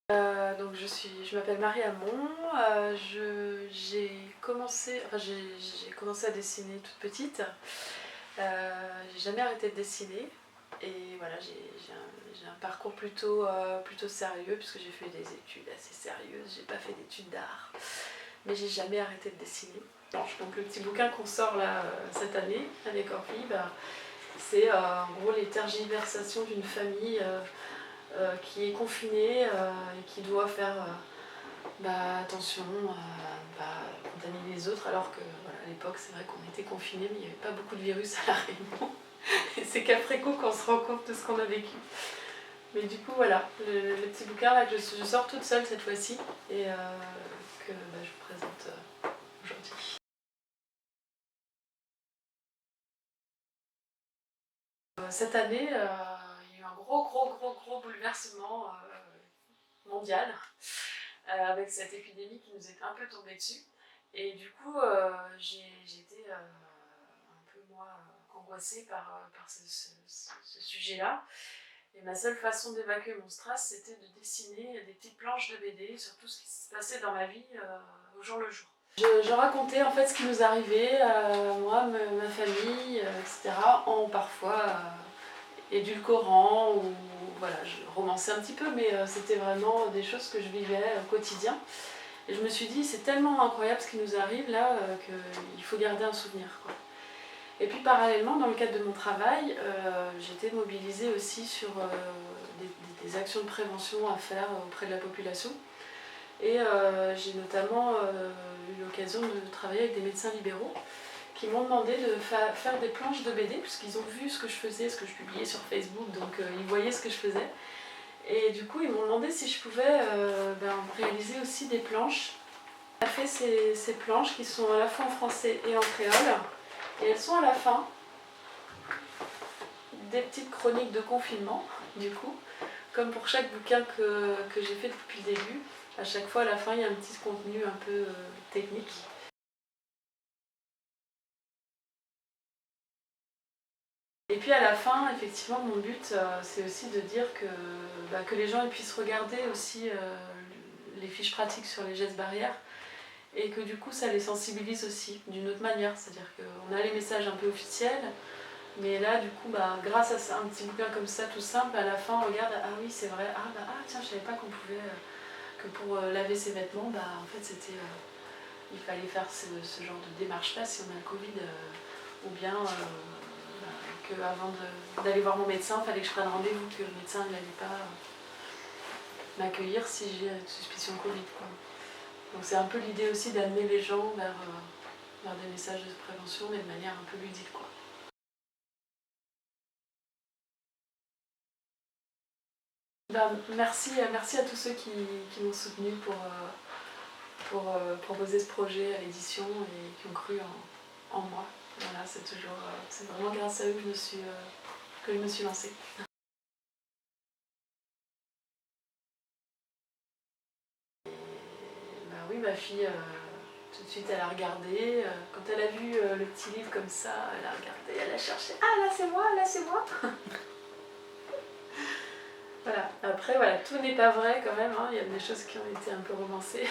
Donc je m'appelle Marie Hamon, j'ai commencé à dessiner toute petite. J'ai jamais arrêté de dessiner et voilà, j'ai un parcours plutôt sérieux puisque j'ai fait des études assez sérieuses. J'ai pas fait d'études d'art, mais j'ai jamais arrêté de dessiner. Donc le petit bouquin qu'on sort là cette année avec Orly, c'est en gros les tergiversations d'une famille qui est confinée et qui doit faire attention à pas contaminer les autres, alors que voilà, à l'époque c'est vrai qu'on était confinés mais il n'y avait pas beaucoup de virus à La Réunion. Et c'est qu'après coup qu'on se rend compte de ce qu'on a vécu. Mais du coup voilà, le petit bouquin là que je sors toute seule cette fois-ci et que je vous présente aujourd'hui. Cette année, il y a eu un gros bouleversement mondial avec cette épidémie qui nous est un peu tombée dessus. Et du coup, j'étais un peu, moi, angoissée par ce sujet-là. Et ma seule façon d'évacuer mon stress, c'était de dessiner des petites planches de BD sur tout ce qui se passait dans ma vie au jour le jour. Je racontais en fait ce qui nous arrivait, moi, ma famille, etc., en parfois édulcorant ou voilà, je romançais un petit peu, mais c'était vraiment des choses que je vivais au quotidien. Et je me suis dit, c'est tellement incroyable ce qui nous arrive là qu'il faut garder un souvenir, quoi. Et puis parallèlement, dans le cadre de mon travail, j'étais mobilisée aussi sur des actions de prévention à faire auprès de la population. Et j'ai notamment eu l'occasion de travailler avec des médecins libéraux qui m'ont demandé de faire des planches de BD, puisqu'ils ont vu ce que je faisais, ce que je publiais sur Facebook, donc ils voyaient ce que je faisais. Et du coup, ils m'ont demandé si je pouvais réaliser aussi des planches. J'ai fait ces planches qui sont à la fois en français et en créole, et elles sont à la fin des petites chroniques de confinement, du coup. Comme pour chaque bouquin que j'ai fait depuis le début, à chaque fois à la fin il y a un petit contenu un peu technique. Et puis à la fin, effectivement, mon but, c'est aussi de dire que les gens puissent regarder aussi les fiches pratiques sur les gestes barrières et que du coup ça les sensibilise aussi d'une autre manière. C'est-à-dire qu'on a les messages un peu officiels, mais là du coup, grâce à un petit bouquin comme ça, tout simple, à la fin on regarde, ah oui c'est vrai, tiens je savais pas qu'on pouvait, que pour laver ses vêtements, en fait c'était, il fallait faire ce genre de démarche là si on a le Covid, ou bien qu'avant d'aller voir mon médecin, il fallait que je prenne rendez-vous, que le médecin n'allait pas m'accueillir si j'ai une suspicion Covid, quoi. Donc c'est un peu l'idée aussi d'amener les gens vers des messages de prévention, mais de manière un peu ludique, quoi. Merci à tous ceux qui m'ont soutenue pour proposer ce projet à l'édition et qui ont cru en moi. Voilà, c'est vraiment grâce à eux que je me suis lancée. Oui, ma fille, tout de suite, elle a regardé. Quand elle a vu le petit livre comme ça, elle a regardé, elle a cherché. Ah, là, c'est moi, là, c'est moi. Voilà. Après, voilà, tout n'est pas vrai quand même, hein. Il y a des choses qui ont été un peu romancées.